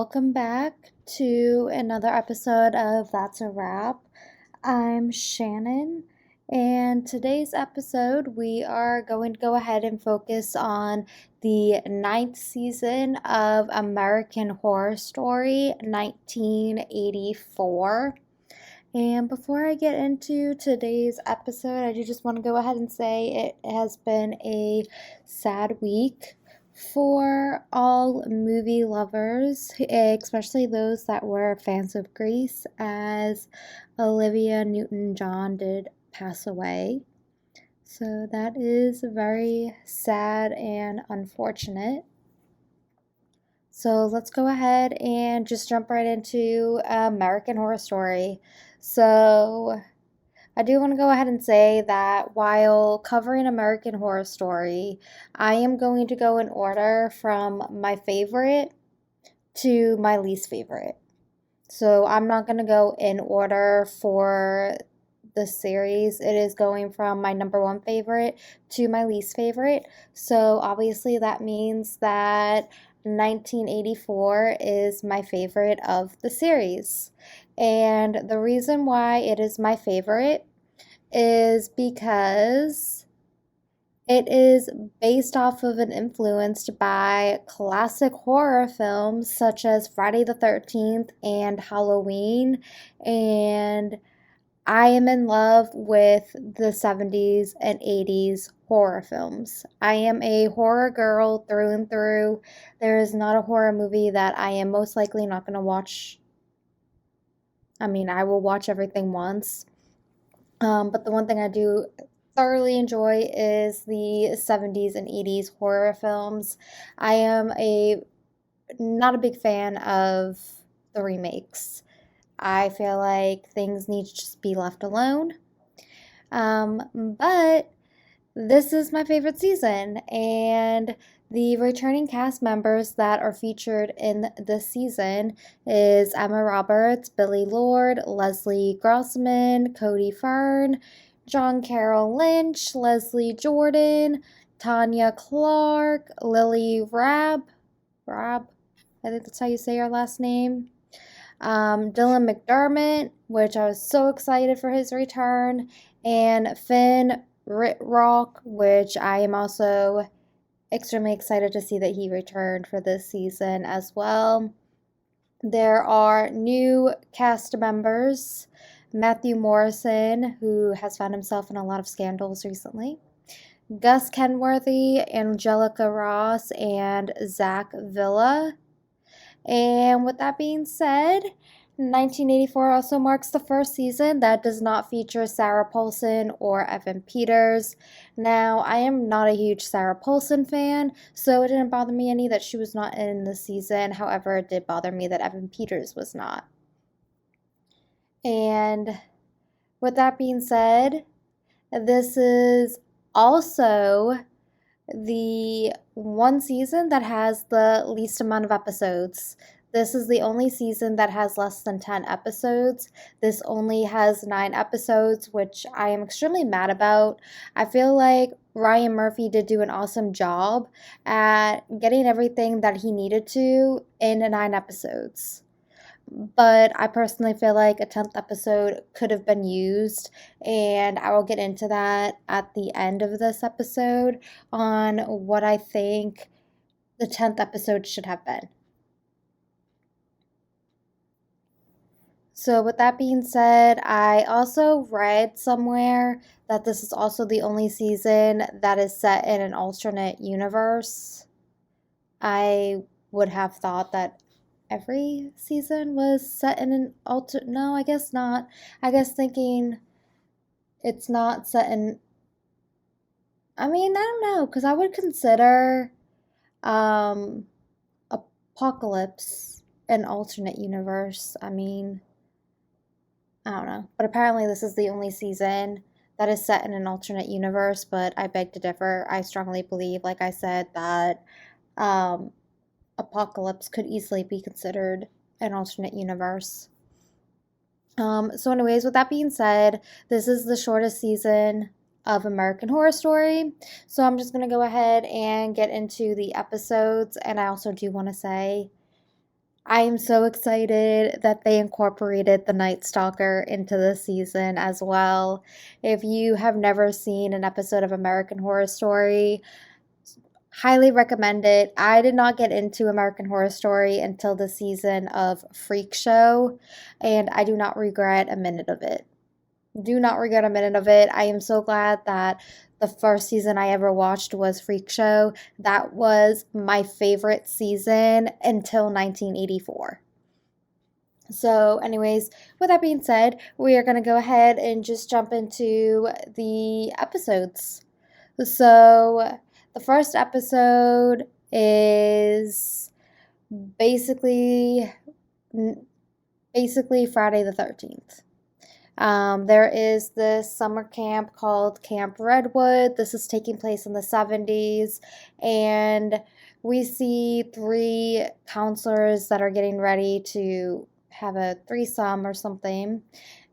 welcome back to another episode of That's a Wrap. I'm Shannon, and today's episode we are going to go ahead and focus on the ninth season of American Horror Story 1984. And before I get into today's episode, I do just want to go ahead and say it has been a sad week for all movie lovers, especially those that were fans of Grease, as Olivia Newton-John did pass away. So that is very sad and unfortunate. So let's go ahead and just jump right into American Horror Story. So I do want to go ahead and say that while covering American Horror Story, I am going to go in order from my favorite to my least favorite. So I'm not going to go in order for the series. It is going from my number one favorite to my least favorite. So obviously that means that 1984 is my favorite of the series. And the reason why it is my favorite is because it is based off of and influenced by classic horror films such as Friday the 13th and Halloween. And I am in love with the 70s and 80s horror films. I am a horror girl through and through. There is not a horror movie that I am most likely not going to watch. I mean, I will watch everything once. But the one thing I do thoroughly enjoy is the 70s and 80s horror films. I am not a big fan of the remakes. I feel like things need to just be left alone. But this is my favorite season, and the returning cast members that are featured in this season is Emma Roberts, Billy Lord, Leslie Grossman, Cody Fern, John Carroll Lynch, Leslie Jordan, Tanya Clark, Lily Rabb, I think that's how you say her last name. Dylan McDermott, which I was so excited for his return, and Finn Ritrock, which I am also extremely excited to see that he returned for this season as well. There are new cast members. Matthew Morrison, who has found himself in a lot of scandals recently. Gus Kenworthy, Angelica Ross, and Zach Villa. And with that being said, 1984 also marks the first season that does not feature Sarah Paulson or Evan Peters. Now, I am not a huge Sarah Paulson fan, so it didn't bother me any that she was not in the season. However, it did bother me that Evan Peters was not. And with that being said, this is also the one season that has the least amount of episodes. This is the only season that has less than 10 episodes. This only has 9 episodes, which I am extremely mad about. I feel like Ryan Murphy did do an awesome job at getting everything that he needed to in 9 episodes. But I personally feel like a 10th episode could have been used, and I will get into that at the end of this episode on what I think the 10th episode should have been. So, with that being said, I also read somewhere that this is also the only season that is set in an alternate universe. I would have thought that every season was set in an no, I guess not. I guess thinking it's not set in, I mean, I don't know, because I would consider um Apocalypse an alternate universe. I mean, I don't know. But apparently this is the only season that is set in an alternate universe, but I beg to differ. I strongly believe, like I said, that um Apocalypse could easily be considered an alternate universe. So anyways, with that being said, this is the shortest season of American Horror Story. So I'm just going to go ahead and get into the episodes. And I also do want to say I am so excited that they incorporated the Night Stalker into the season as well. If you have never seen an episode of American Horror Story, highly recommend it. I did not get into American Horror Story until the season of Freak Show, and I do not regret a minute of it. Do not regret a minute of it. I am so glad that the first season I ever watched was Freak Show. That was my favorite season until 1984. So, anyways, with that being said, we are going to go ahead and just jump into the episodes. So, the first episode is basically Friday the 13th. There is this summer camp called Camp Redwood. This is taking place in the 70s, and we see three counselors that are getting ready to have a threesome or something,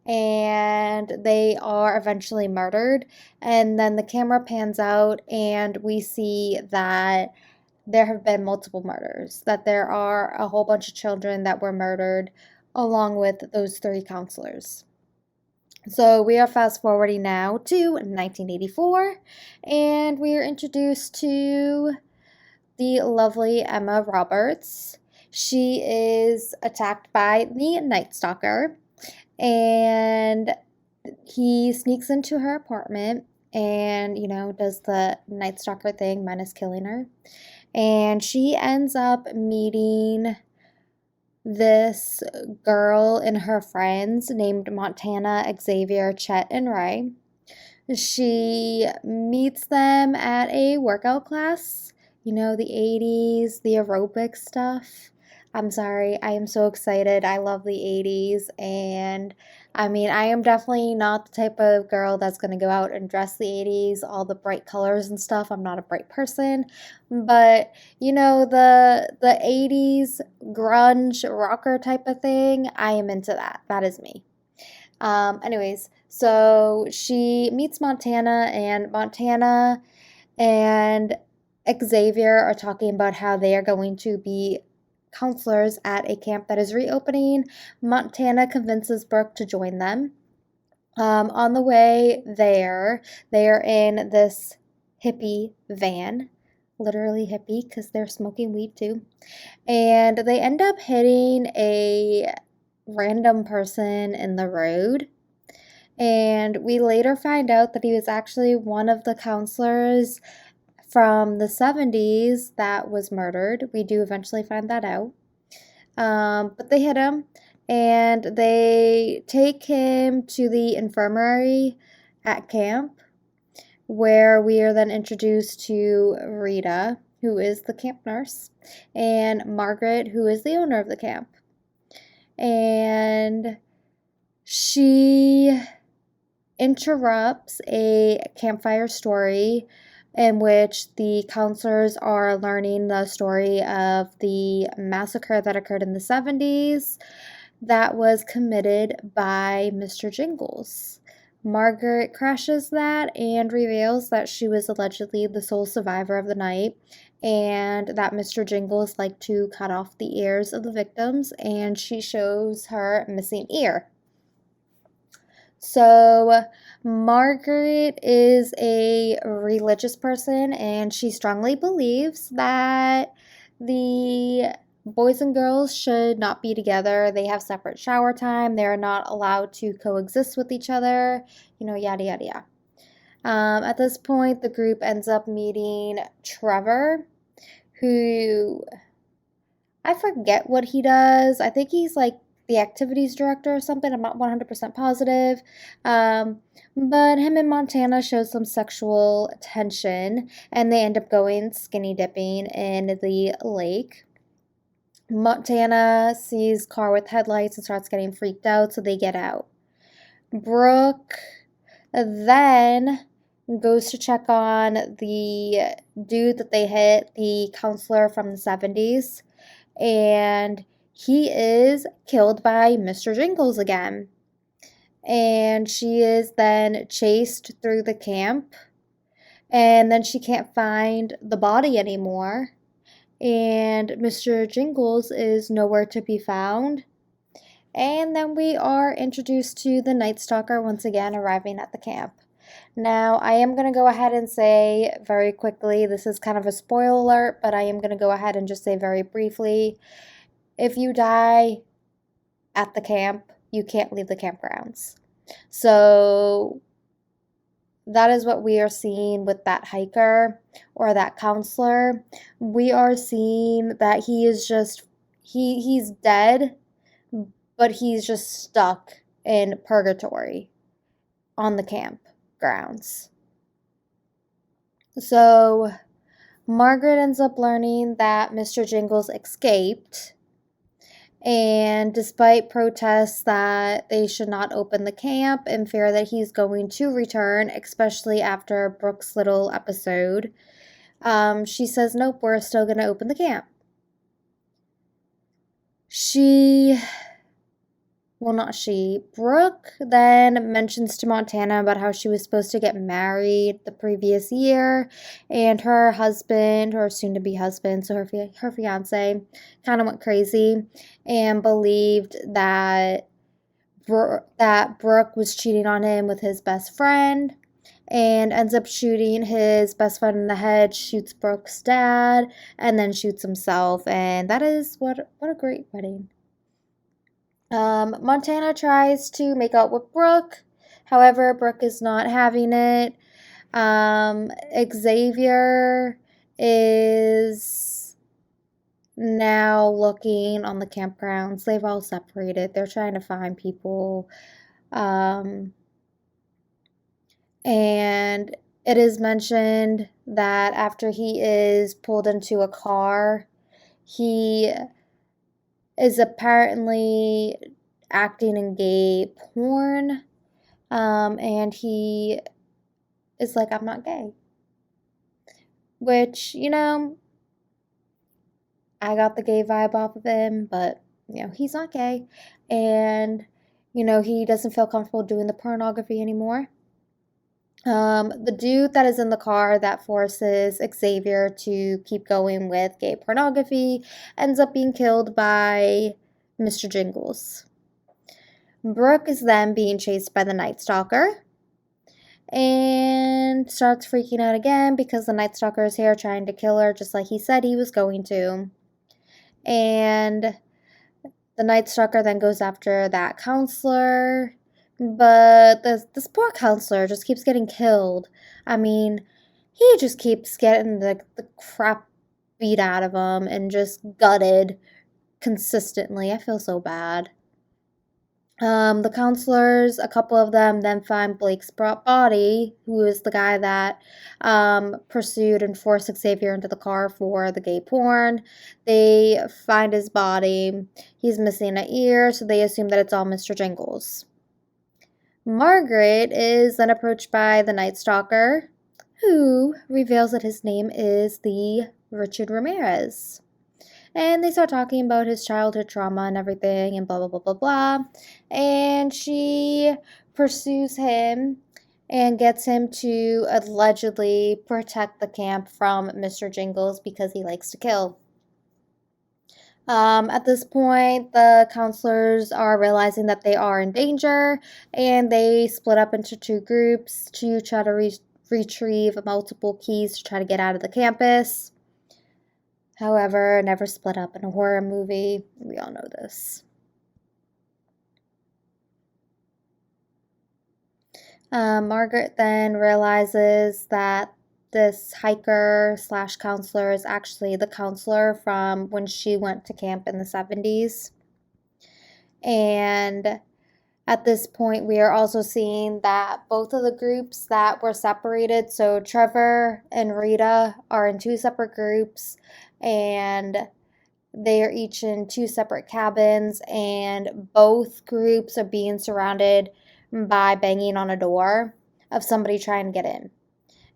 and they are eventually murdered. And then the camera pans out, and we see that there have been multiple murders, that there are a whole bunch of children that were murdered along with those three counselors. So we are fast forwarding now to 1984, and we are introduced to the lovely Emma Roberts. She is attacked by the Night Stalker, and he sneaks into her apartment and, does the Night Stalker thing, minus killing her. And she ends up meeting this girl and her friends named Montana, Xavier, Chet, and Ray. She meets them at a workout class, the 80s, the aerobic stuff. I'm sorry, I am so excited. I love the 80s, and I mean, I am definitely not the type of girl that's going to go out and dress the 80s, all the bright colors and stuff. I'm not a bright person, but the 80s grunge rocker type of thing, I am into that. That is me. Anyways, so she meets Montana, and Xavier are talking about how they are going to be counselors at a camp that is reopening. Montana convinces Brooke to join them. On the way there, they are in this hippie van, literally hippie because they're smoking weed too, and they end up hitting a random person in the road. And we later find out that he was actually one of the counselors from the 70s that was murdered. We do eventually find that out. But they hit him, and they take him to the infirmary at camp, where we are then introduced to Rita, who is the camp nurse, and Margaret, who is the owner of the camp. And she interrupts a campfire story in which the counselors are learning the story of the massacre that occurred in the 70s that was committed by Mr. Jingles. Margaret crashes that and reveals that she was allegedly the sole survivor of the night, and that Mr. Jingles liked to cut off the ears of the victims, and she shows her missing ear. So, Margaret is a religious person, and she strongly believes that the boys and girls should not be together. They have separate shower time. They're not allowed to coexist with each other, yada, yada, yada. At this point, the group ends up meeting Trevor, who I forget what he does. I think he's like the activities director or something. I'm not 100% positive. But him and Montana show some sexual tension, and they end up going skinny dipping in the lake. Montana sees car with headlights and starts getting freaked out, so they get out. Brooke then goes to check on the dude that they hit, the counselor from the 70s, and he is killed by Mr. Jingles again. And she is then chased through the camp, and then she can't find the body anymore. and Mr. Jingles is nowhere to be found. And then we are introduced to the Night Stalker once again arriving at the camp. Now, I am going to go ahead and say very quickly, this is kind of a spoiler alert, but I am going to go ahead and just say very briefly, if you die at the camp, you can't leave the campgrounds. So that is what we are seeing with that hiker or that counselor. We are seeing that he is just, he's dead, but he's just stuck in purgatory on the campgrounds. So Margaret ends up learning that Mr. Jingles escaped, and despite protests that they should not open the camp and fear that he's going to return, especially after Brooke's little episode, she says, nope, we're still going to open the camp. Brooke then mentions to Montana about how she was supposed to get married the previous year, and her husband, or soon-to-be husband, so her fiance, kind of went crazy and believed that Brooke was cheating on him with his best friend, and ends up shooting his best friend in the head, shoots Brooke's dad, and then shoots himself, and that is what a great wedding. Montana tries to make out with Brooke. However, Brooke is not having it. Xavier is now looking on the campgrounds. They've all separated. They're trying to find people. And it is mentioned that after he is pulled into a car, he is apparently acting in gay porn, and he is like, I'm not gay. Which, I got the gay vibe off of him, but, he's not gay. And, he doesn't feel comfortable doing the pornography anymore. The dude that is in the car that forces Xavier to keep going with gay pornography ends up being killed by Mr. Jingles. Brooke is then being chased by the Night Stalker and starts freaking out again because the Night Stalker is here trying to kill her just like he said he was going to. And the Night Stalker then goes after that counselor, but this poor counselor just keeps getting killed. I mean, he just keeps getting the crap beat out of him and just gutted consistently. I feel so bad. The counselors, a couple of them, then find Blake's body, who is the guy that pursued and forced Xavier into the car for the gay porn. They find his body. He's missing an ear, so they assume that it's all Mr. Jingles. Margaret is then approached by the Night Stalker, who reveals that his name is the Richard Ramirez. And they start talking about his childhood trauma and everything and blah, blah, blah, blah, blah. And she pursues him and gets him to allegedly protect the camp from Mr. Jingles because he likes to kill. At this point, the counselors are realizing that they are in danger, and they split up into two groups to try to retrieve multiple keys to try to get out of the campus. However, never split up in a horror movie. We all know this. Margaret then realizes that this hiker / counselor is actually the counselor from when she went to camp in the 70s. And at this point, we are also seeing that both of the groups that were separated, so Trevor and Rita are in two separate groups, and they are each in two separate cabins, and both groups are being surrounded by banging on a door of somebody trying to get in.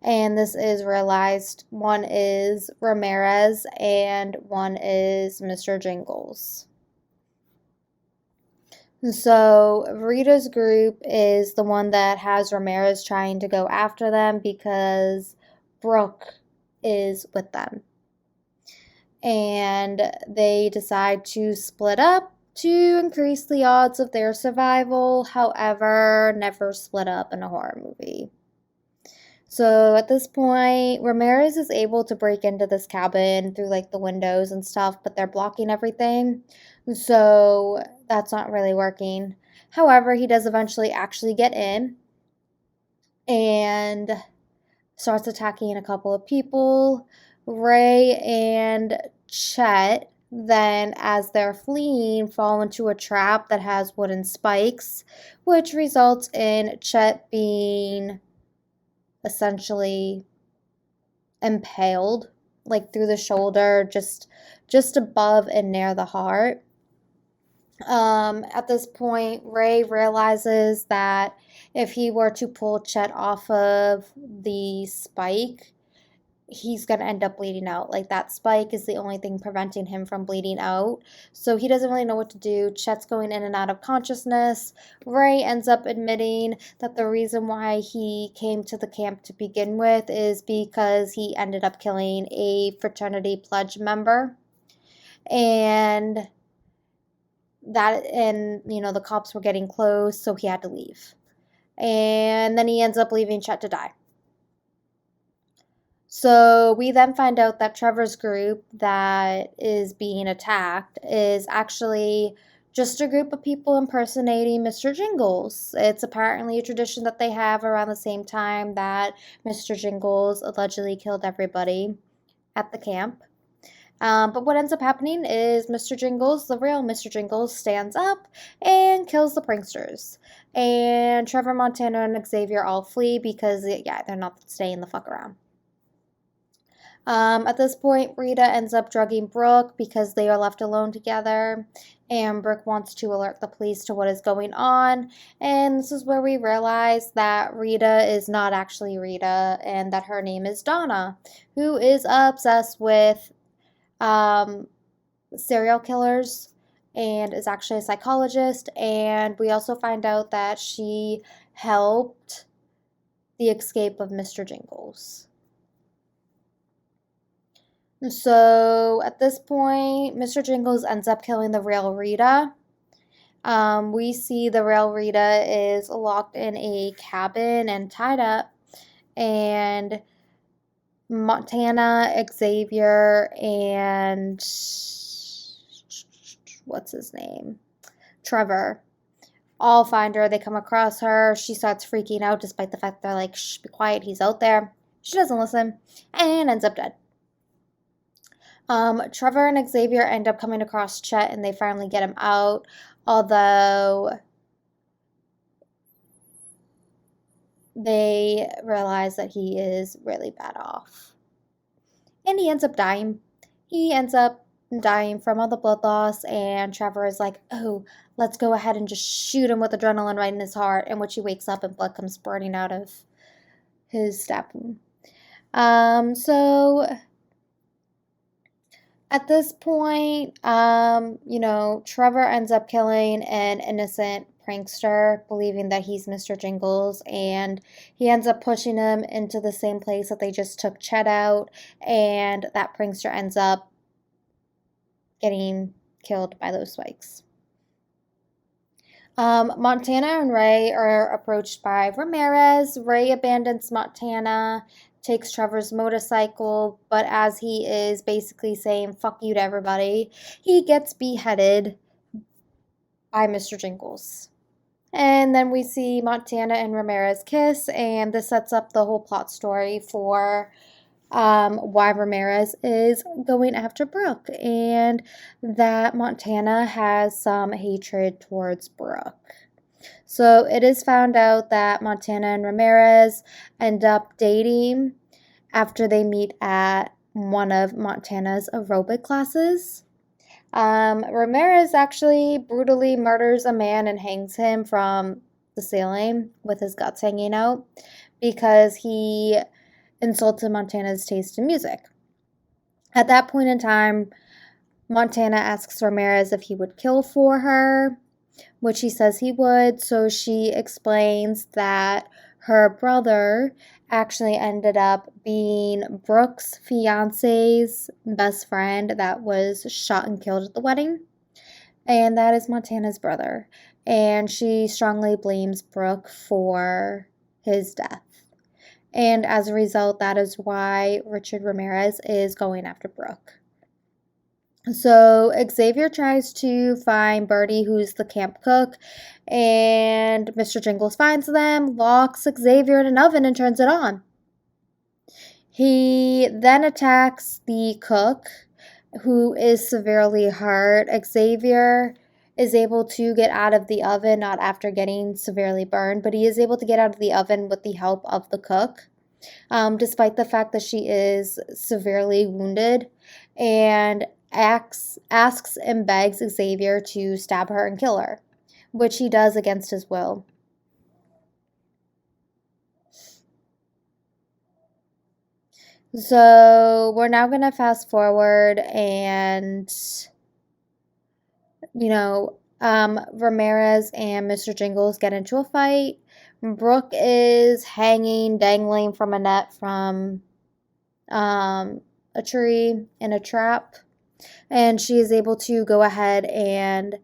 And this is realized one is Ramirez and one is Mr. Jingles. So Rita's group is the one that has Ramirez trying to go after them because Brooke is with them. and they decide to split up to increase the odds of their survival. However, never split up in a horror movie. So at this point, Ramirez is able to break into this cabin through like the windows and stuff, but they're blocking everything. So that's not really working. However, he does eventually actually get in and starts attacking a couple of people. Ray and Chet then, as they're fleeing, fall into a trap that has wooden spikes, which results in Chet being essentially impaled, like through the shoulder, just above and near the heart. At this point, Ray realizes that if he were to pull Chet off of the spike, he's going to end up bleeding out. Like that spike is the only thing preventing him from bleeding out. So he doesn't really know what to do. Chet's going in and out of consciousness. Ray ends up admitting that the reason why he came to the camp to begin with is because he ended up killing a fraternity pledge member. And the cops were getting close, so he had to leave. And then he ends up leaving Chet to die. So we then find out that Trevor's group that is being attacked is actually just a group of people impersonating Mr. Jingles. It's apparently a tradition that they have around the same time that Mr. Jingles allegedly killed everybody at the camp. But what ends up happening is Mr. Jingles, the real Mr. Jingles, stands up and kills the pranksters. And Trevor, Montana, and Xavier all flee because, yeah, they're not staying the fuck around. At this point, Rita ends up drugging Brooke because they are left alone together, and Brooke wants to alert the police to what is going on. And this is where we realize that Rita is not actually Rita and that her name is Donna, who is obsessed with serial killers and is actually a psychologist. And we also find out that she helped the escape of Mr. Jingles. So at this point, Mr. Jingles ends up killing the real Rita. We see the real Rita is locked in a cabin and tied up, and Montana, Xavier, and what's his name? Trevor all find her. They come across her. She starts freaking out despite the fact they're like, shh, be quiet, he's out there. She doesn't listen and ends up dead. Trevor and Xavier end up coming across Chet and they finally get him out, although they realize that he is really bad off. And he ends up dying. He ends up dying from all the blood loss, and Trevor is like, oh, let's go ahead and just shoot him with adrenaline right in his heart, in which he wakes up and blood comes spurting out of his stab wound. So at this point, Trevor ends up killing an innocent prankster, believing that he's Mr. Jingles, and he ends up pushing him into the same place that they just took Chet out, and that prankster ends up getting killed by those spikes. Montana and Ray are approached by Ramirez. Ray abandons Montana, takes Trevor's motorcycle, but as he is basically saying fuck you to everybody, he gets beheaded by Mr. Jingles. And then we see Montana and Ramirez kiss, and this sets up the whole plot story for why Ramirez is going after Brooke, and that Montana has some hatred towards Brooke. So it is found out that Montana and Ramirez end up dating after they meet at one of Montana's aerobic classes. Ramirez actually brutally murders a man and hangs him from the ceiling with his guts hanging out because he insulted Montana's taste in music. At that point in time, Montana asks Ramirez if he would kill for her, which he says he would. So she explains that her brother actually ended up being Brooke's fiance's best friend that was shot and killed at the wedding. And that is Montana's brother. And she strongly blames Brooke for his death. And as a result, that is why Richard Ramirez is going after Brooke. So Xavier tries to find Birdie, who's the camp cook, and Mr. Jingles finds them, locks Xavier in an oven, and turns it on. He then attacks the cook, who is severely hurt. Xavier is able to get out of the oven, not after getting severely burned, but he is able to get out of the oven with the help of the cook, despite the fact that she is severely wounded, and asks and begs Xavier to stab her and kill her, which he does against his will. So we're now going to fast forward and, Ramirez and Mr. Jingles get into a fight. Brooke is hanging, dangling from a net from a tree in a trap. And she is able to go ahead and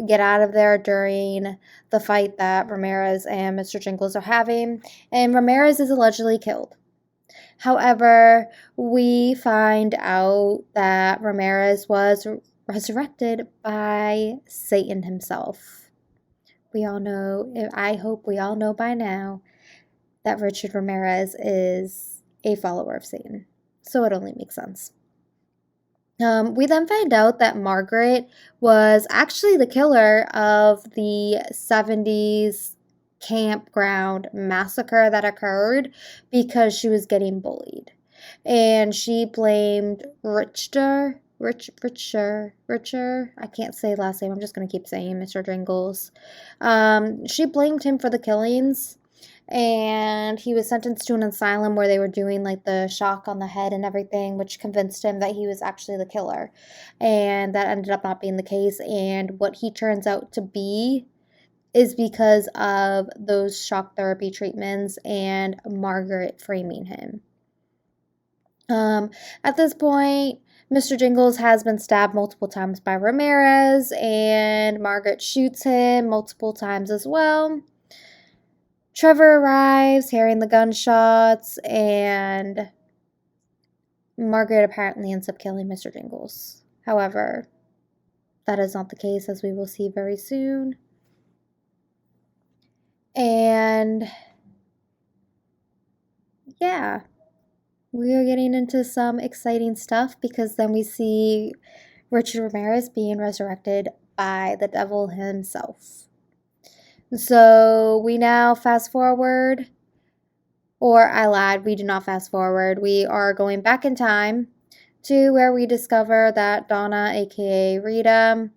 get out of there during the fight that Ramirez and Mr. Jingles are having. And Ramirez is allegedly killed. However, we find out that Ramirez was resurrected by Satan himself. We all know, I hope we all know by now, that Richard Ramirez is a follower of Satan. So it only makes sense. We then find out that Margaret was actually the killer of the 70s campground massacre that occurred because she was getting bullied. And she blamed Richter, I can't say last name, I'm just going to keep saying Mr. Jingles. She blamed him for the killings, and he was sentenced to an asylum where they were doing like the shock on the head and everything, which convinced him that he was actually the killer. And that ended up not being the case, and what he turns out to be is because of those shock therapy treatments and Margaret framing him. At this point, Mr. Jingles has been stabbed multiple times by Ramirez, and Margaret shoots him multiple times as well. Trevor arrives, hearing the gunshots, and Margaret apparently ends up killing Mr. Jingles. However, that is not the case, as we will see very soon. And yeah, we are getting into some exciting stuff, because then we see Richard Ramirez being resurrected by the devil himself. So we now fast forward, or I lied, we do not fast forward. We are going back in time to where we discover that Donna, aka Rita,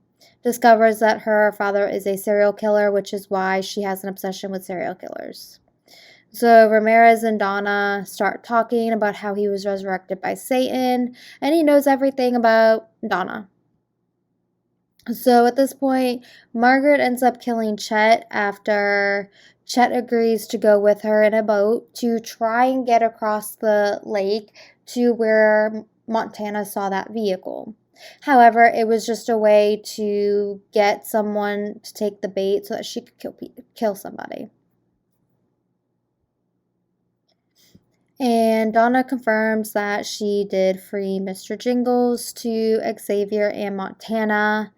discovers that her father is a serial killer, which is why she has an obsession with serial killers. So Ramirez and Donna start talking about how he was resurrected by Satan, and he knows everything about Donna. So at this point, Margaret ends up killing Chet after Chet agrees to go with her in a boat to try and get across the lake to where Montana saw that vehicle. However, it was just a way to get someone to take the bait so that she could kill somebody. And Donna confirms that she did free Mr. Jingles to Xavier and Montana.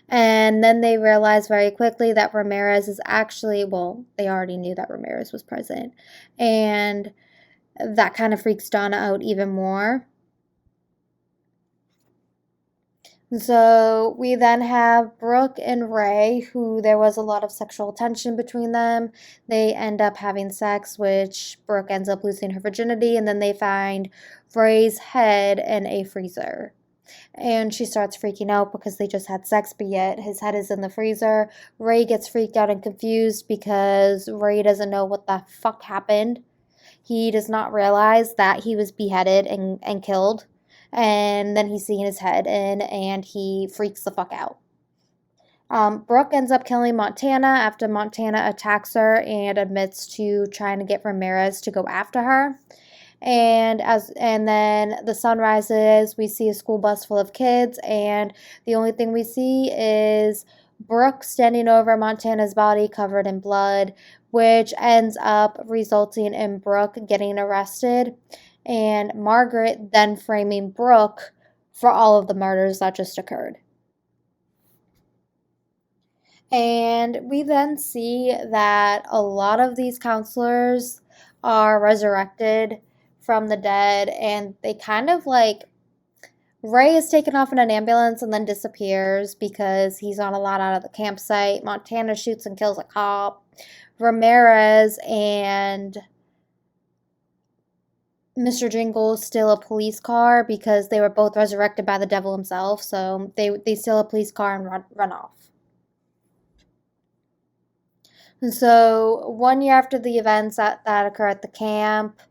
And then they realize very quickly that Ramirez is actually, well, they already knew that Ramirez was present. And that kind of freaks Donna out even more. So we then have Brooke and Ray, who there was a lot of sexual tension between them. They end up having sex, which Brooke ends up losing her virginity, and then they find Ray's head in a freezer. And she starts freaking out because they just had sex, but yet his head is in the freezer. Ray gets freaked out and confused because Ray doesn't know what the fuck happened. He does not realize that he was beheaded and killed. And then he's seeing his head and he freaks the fuck out. Brooke ends up killing Montana after Montana attacks her and admits to trying to get Ramirez to go after her. And then the sun rises, we see a school bus full of kids, and the only thing we see is Brooke standing over Montana's body covered in blood, which ends up resulting in Brooke getting arrested and Margaret then framing Brooke for all of the murders that just occurred. And we then see that a lot of these counselors are resurrected from the dead, and they kind of like Ray is taken off in an ambulance and then disappears because he's not allowed out of the campsite. Montana shoots and kills a cop. Ramirez and Mr. Jingles steal a police car because they were both resurrected by the devil himself, so they steal a police car and run off. And so 1 year after the events that occur at the camp,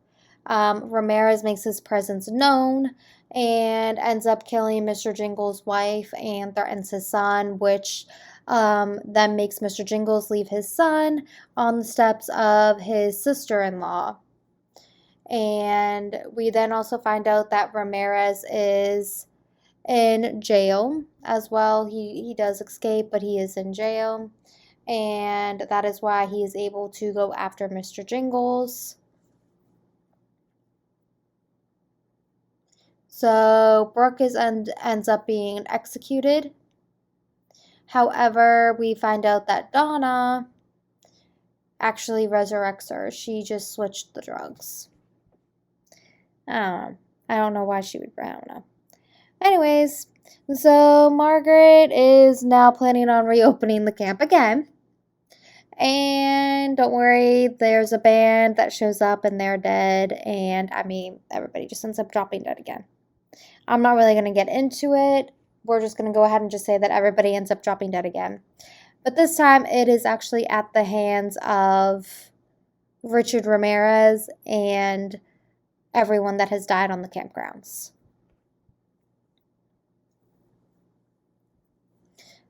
Ramirez makes his presence known and ends up killing Mr. Jingles' wife and threatens his son, which then makes Mr. Jingles leave his son on the steps of his sister-in-law. And we then also find out that Ramirez is in jail as well. He does escape, but he is in jail. And that is why he is able to go after Mr. Jingles. So Brooke ends up being executed. However, we find out that Donna actually resurrects her. She just switched the drugs. I don't know why she would. I don't know. Anyways, so Margaret is now planning on reopening the camp again. And don't worry, there's a band that shows up and they're dead. And I mean, everybody just ends up dropping dead again. I'm not really going to get into it. We're just going to go ahead and just say that everybody ends up dropping dead again. But this time it is actually at the hands of Richard Ramirez and everyone that has died on the campgrounds.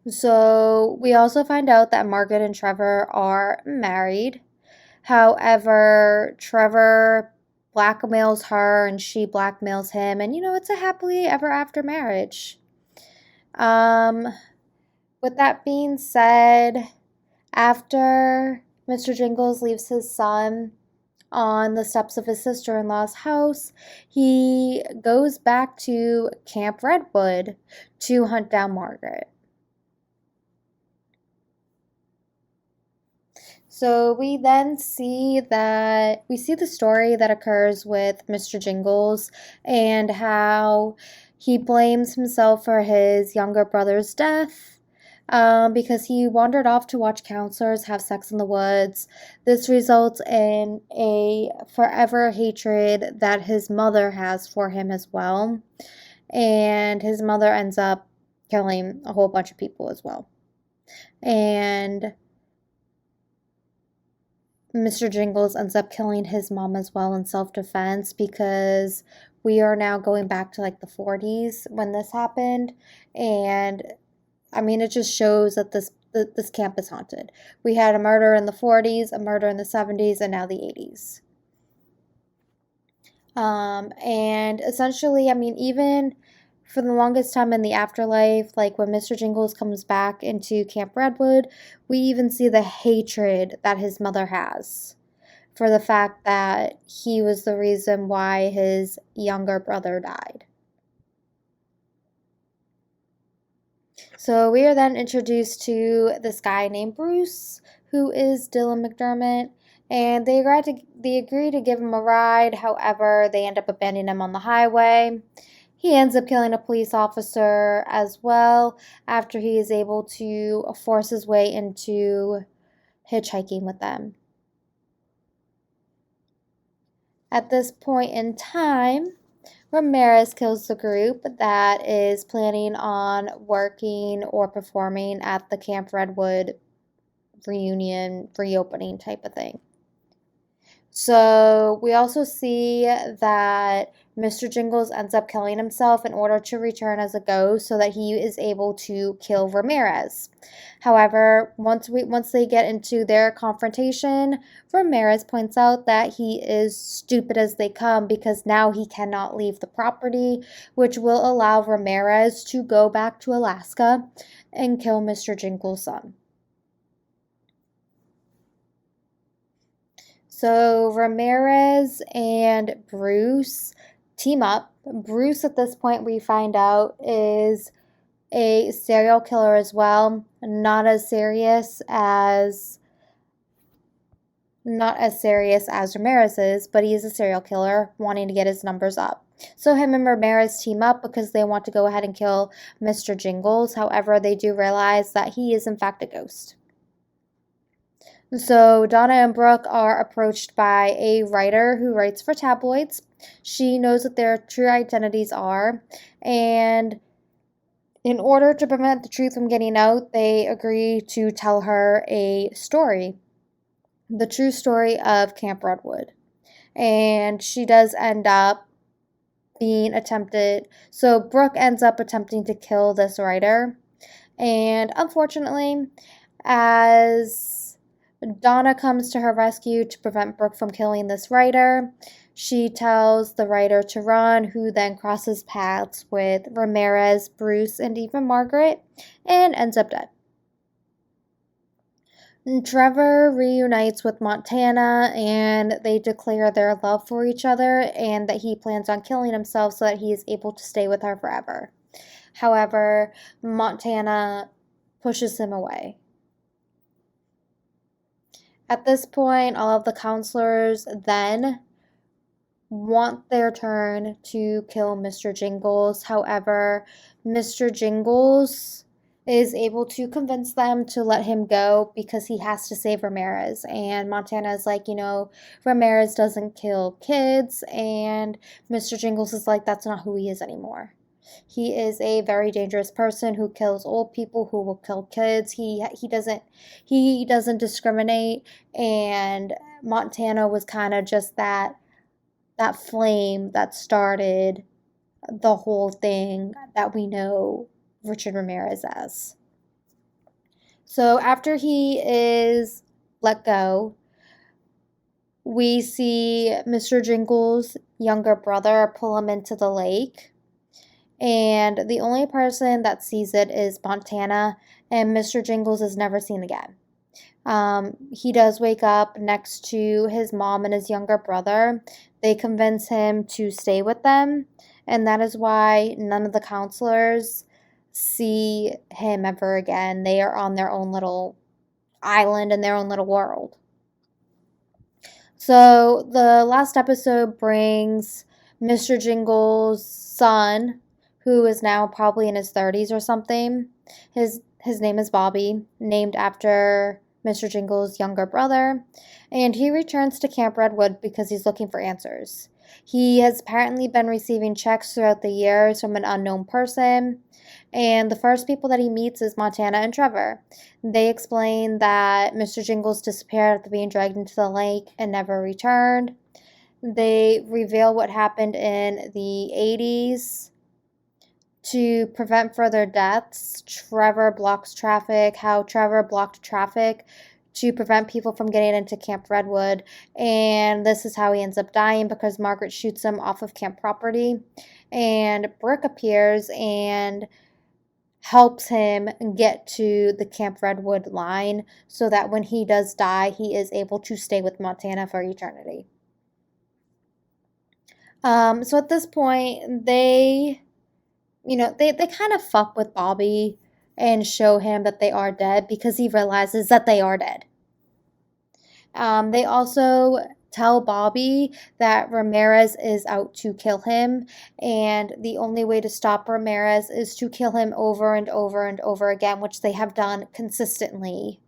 So we also find out that Margaret and Trevor are married. However, Trevor blackmails her and she blackmails him, and it's a happily ever after marriage. With that being said, after Mr. Jingles leaves his son on the steps of his sister-in-law's house, he goes back to Camp Redwood to hunt down Margaret. So we then see the story that occurs with Mr. Jingles and how he blames himself for his younger brother's death because he wandered off to watch counselors have sex in the woods. This results in a forever hatred that his mother has for him as well. And his mother ends up killing a whole bunch of people as well. And Mr. Jingles ends up killing his mom as well in self-defense because we are now going back to like the 40s when this happened. And I mean, it just shows that this camp is haunted. We had a murder in the 40s, a murder in the 70s, and now the 80s. And essentially, I mean, even for the longest time in the afterlife, like when Mr. Jingles comes back into Camp Redwood, we even see the hatred that his mother has for the fact that he was the reason why his younger brother died. So we are then introduced to this guy named Bruce, who is Dylan McDermott, and they agree to give him a ride. However, they end up abandoning him on the highway. He ends up killing a police officer as well after he is able to force his way into hitchhiking with them. At this point in time, Ramirez kills the group that is planning on working or performing at the Camp Redwood reunion, reopening type of thing. So we also see that Mr. Jingles ends up killing himself in order to return as a ghost so that he is able to kill Ramirez. However, once they get into their confrontation, Ramirez points out that he is stupid as they come because now he cannot leave the property, which will allow Ramirez to go back to Alaska and kill Mr. Jingles' son. So Ramirez and Bruce team up. Bruce, at this point, we find out, is a serial killer as well. Not as serious as Ramirez is, but he is a serial killer wanting to get his numbers up. So him and Ramirez team up because they want to go ahead and kill Mr. Jingles. However, they do realize that he is in fact a ghost. So Donna and Brooke are approached by a writer who writes for tabloids. She knows what their true identities are, and in order to prevent the truth from getting out, they agree to tell her a story, the true story of Camp Redwood. And she does end up being attempted, so Brooke ends up attempting to kill this writer. And unfortunately, as Donna comes to her rescue to prevent Brooke from killing this writer, she tells the writer to run, who then crosses paths with Ramirez, Bruce, and even Margaret, and ends up dead. Trevor reunites with Montana, and they declare their love for each other and that he plans on killing himself so that he is able to stay with her forever. However, Montana pushes him away. At this point, all of the counselors then want their turn to kill Mr. Jingles. However, Mr. Jingles is able to convince them to let him go because he has to save Ramirez. And Montana is like, Ramirez doesn't kill kids. And Mr. Jingles is like, that's not who he is anymore. He is a very dangerous person who kills old people, who will kill kids. He doesn't discriminate, and Montana was kind of just that flame that started the whole thing that we know Richard Ramirez as. So after he is let go, we see Mr. Jingles' younger brother pull him into the lake. And the only person that sees it is Montana, and Mr. Jingles is never seen again. He does wake up next to his mom and his younger brother. They convince him to stay with them, and that is why none of the counselors see him ever again. They are on their own little island in their own little world. So the last episode brings Mr. Jingles' son, who is now probably in his 30s or something. His name is Bobby, named after Mr. Jingles' younger brother, and he returns to Camp Redwood because he's looking for answers. He has apparently been receiving checks throughout the years from an unknown person, and the first people that he meets is Montana and Trevor. They explain that Mr. Jingles disappeared after being dragged into the lake and never returned. They reveal what happened in the 80s. To prevent further deaths, Trevor blocked traffic to prevent people from getting into Camp Redwood. And this is how he ends up dying, because Margaret shoots him off of camp property. And Brooke appears and helps him get to the Camp Redwood line so that when he does die, he is able to stay with Montana for eternity. So at this point, they kind of fuck with Bobby and show him that they are dead because he realizes that they are dead. They also tell Bobby that Ramirez is out to kill him, and the only way to stop Ramirez is to kill him over and over and over again, which they have done consistently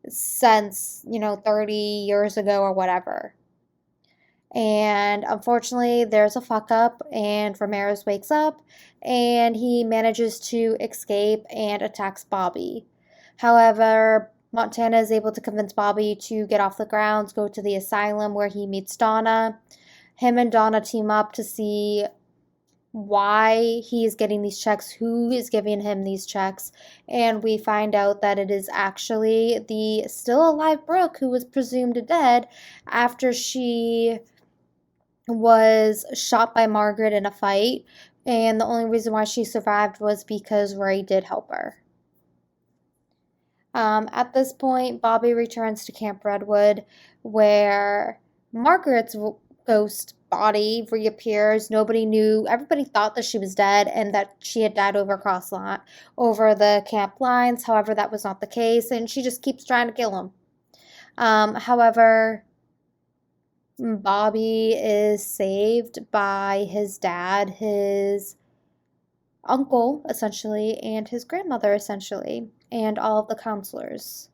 since, 30 years ago or whatever. And unfortunately, there's a fuck up, and Ramirez wakes up, and he manages to escape and attacks Bobby. However, Montana is able to convince Bobby to get off the grounds, go to the asylum where he meets Donna. Him and Donna team up to see why he is getting these checks, who is giving him these checks, and we find out that it is actually the still alive Brooke who was presumed dead after she was shot by Margaret in a fight, and the only reason why she survived was because Ray did help her. At this point, Bobby returns to Camp Redwood, where Margaret's ghost body reappears. Nobody knew. Everybody thought that she was dead and that she had died over the camp lines. However, that was not the case, and she just keeps trying to kill him. However, Bobby is saved by his dad, his uncle, essentially, and his grandmother, essentially, and all of the counselors.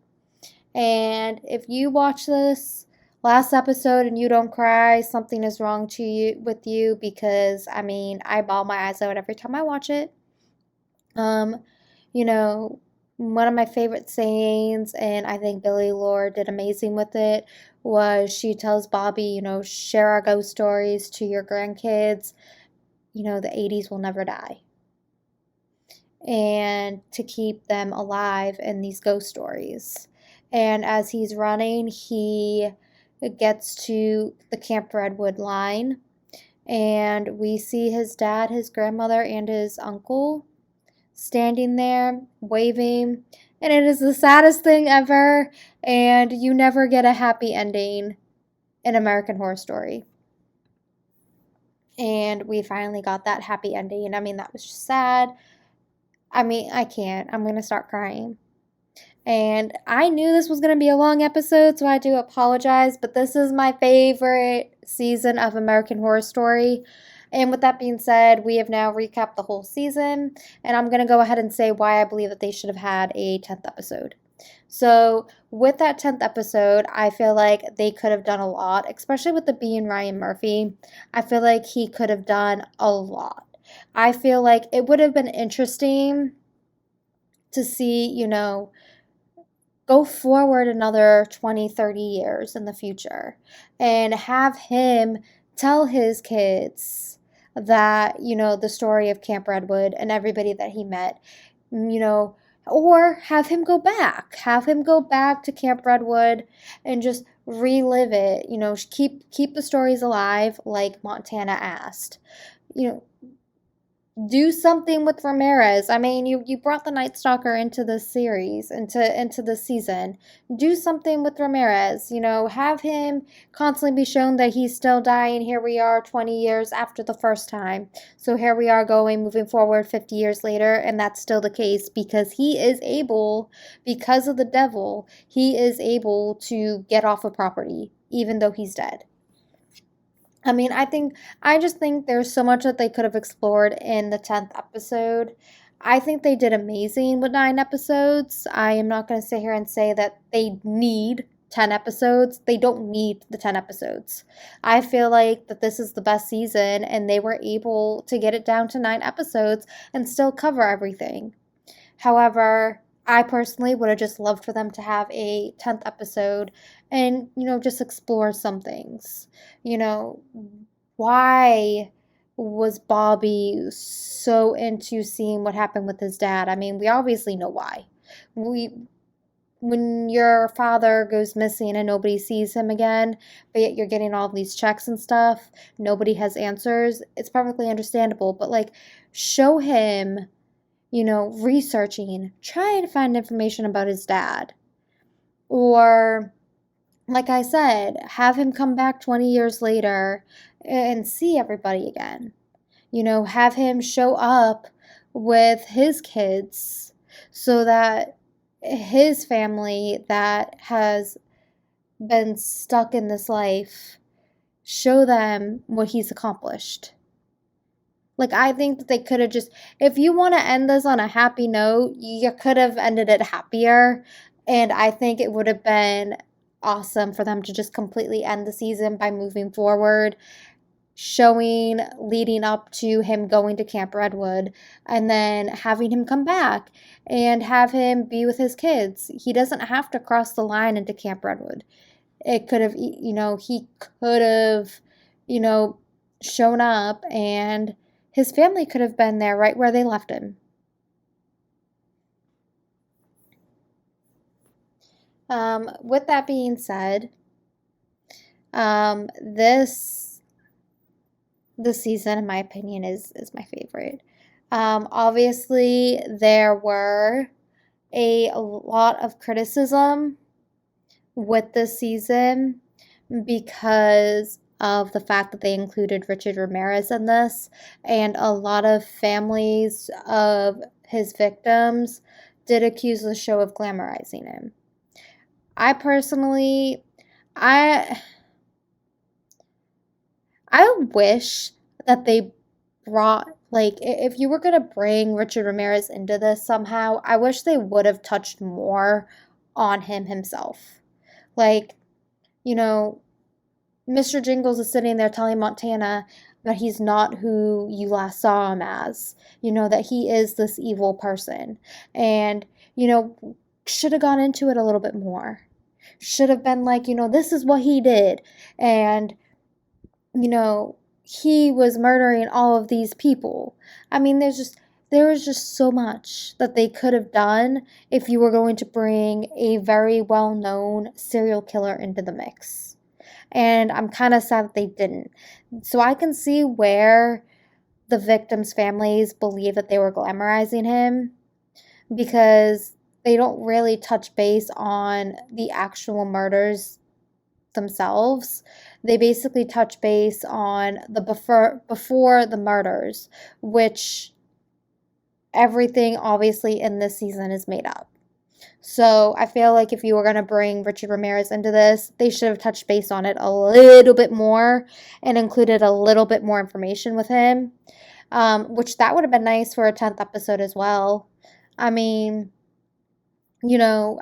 And if you watch this last episode and you don't cry, something is wrong with you, because I mean, I bawl my eyes out every time I watch it. Um, you know, one of my favorite sayings, and I think Billie Lourd did amazing with it, was she tells Bobby, share our ghost stories to your grandkids. The 80s will never die. And to keep them alive in these ghost stories. And as he's running, he gets to the Camp Redwood line, and we see his dad, his grandmother, and his uncle standing there waving, and it is the saddest thing ever, and you never get a happy ending in American Horror Story. And we finally got that happy ending. I mean, that was just sad. I mean, I can't. I'm going to start crying. And I knew this was going to be a long episode, so I do apologize, but this is my favorite season of American Horror Story. And with that being said, we have now recapped the whole season, and I'm going to go ahead and say why I believe that they should have had a 10th episode. So, with that 10th episode, I feel like they could have done a lot, especially with the being Ryan Murphy. I feel like he could have done a lot. I feel like it would have been interesting to see, go forward another 20, 30 years in the future and have him tell his kids that, the story of Camp Redwood and everybody that he met, or have him go back. Have him go back to Camp Redwood and just relive it, keep the stories alive like Montana asked. Do something with Ramirez. I mean, you brought the Night Stalker into this series, into this season. Do something with Ramirez. Have him constantly be shown that he's still dying. Here we are 20 years after the first time. So here we are moving forward 50 years later, and that's still the case because he is able, because of the devil, he is able to get off of property, even though he's dead. I mean, I just think there's so much that they could have explored in the 10th episode. I think they did amazing with 9 episodes. I am not going to sit here and say that they need 10 episodes. They don't need the 10 episodes. I feel like that this is the best season, and they were able to get it down to 9 episodes and still cover everything. However, I personally would have just loved for them to have a 10th episode and, just explore some things. Why was Bobby so into seeing what happened with his dad? I mean, we obviously know why. When your father goes missing and nobody sees him again, but yet you're getting all these checks and stuff, nobody has answers, it's perfectly understandable. But, show him, researching, trying to find information about his dad. Or, like I said, have him come back 20 years later and see everybody again. Have him show up with his kids so that his family that has been stuck in this life, show them what he's accomplished. I think that they could have just, if you want to end this on a happy note, you could have ended it happier. And I think it would have been awesome for them to just completely end the season by moving forward. showing leading up to him going to Camp Redwood and then having him come back and have him be with his kids. He doesn't have to cross the line into Camp Redwood. It could have, he could have, you know, shown up and his family could have been there right where they left him. With that being said, this season, in my opinion, is my favorite. Obviously, there were a lot of criticism with this season because of the fact that they included Richard Ramirez in this, and a lot of families of his victims did accuse the show of glamorizing him. I personally, I wish that they brought, like, if you were going to bring Richard Ramirez into this somehow, I wish they would have touched more on him himself. Like, Mr. Jingles is sitting there telling Montana that he's not who you last saw him as, that he is this evil person. And, should have gone into it a little bit more. Should have been like, this is what he did. And, he was murdering all of these people. I mean, there was just so much that they could have done if you were going to bring a very well-known serial killer into the mix. And I'm kind of sad that they didn't. So I can see where the victims' families believe that they were glamorizing him, because they don't really touch base on the actual murders themselves. They basically touch base on the before the murders, which everything obviously in this season is made up. So I feel like if you were going to bring Richard Ramirez into this, they should have touched base on it a little bit more and included a little bit more information with him, which that would have been nice for a 10th episode as well. I mean, you're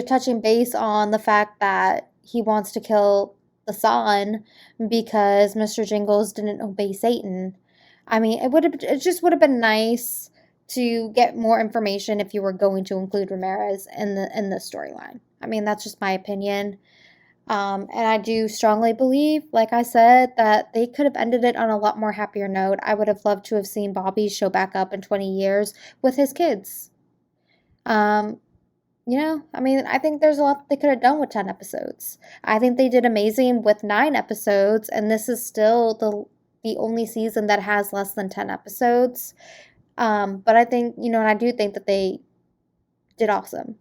touching base on the fact that he wants to kill the son because Mr. Jingles didn't obey Satan. I mean, it just would have been nice to get more information if you were going to include Ramirez in the storyline. I mean, that's just my opinion. And I do strongly believe, like I said, that they could have ended it on a lot more happier note. I would have loved to have seen Bobby show back up in 20 years with his kids. I mean, I think there's a lot they could have done with 10 episodes. I think they did amazing with 9 episodes, and this is still the only season that has less than 10 episodes. But I think, and I do think that they did awesome.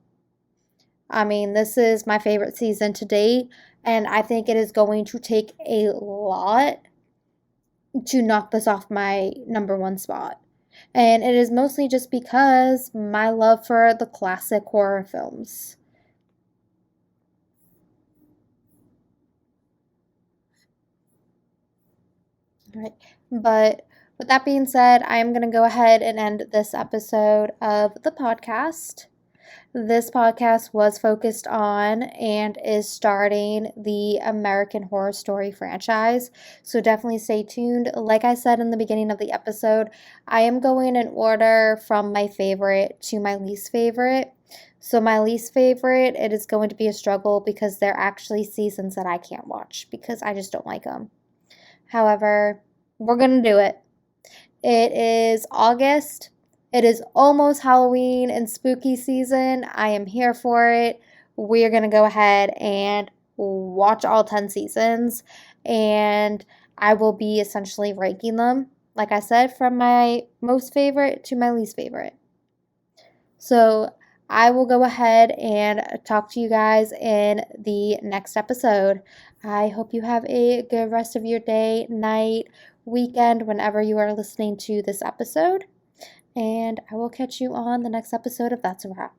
I mean, this is my favorite season to date, and I think it is going to take a lot to knock this off my number 1 spot. And it is mostly just because my love for the classic horror films. All right. But with that being said, I am going to go ahead and end this episode of the podcast. This podcast was focused on and is starting the American Horror Story franchise, so definitely stay tuned. Like I said in the beginning of the episode, I am going in order from my favorite to my least favorite. So my least favorite, it is going to be a struggle because they're actually seasons that I can't watch because I just don't like them. However, we're going to do it. It is August. It is almost Halloween and spooky season. I am here for it. We're going to go ahead and watch all 10 seasons, and I will be essentially ranking them, like I said, from my most favorite to my least favorite. So I will go ahead and talk to you guys in the next episode. I hope you have a good rest of your day, night, weekend, whenever you are listening to this episode. And I will catch you on the next episode of That's a Wrap.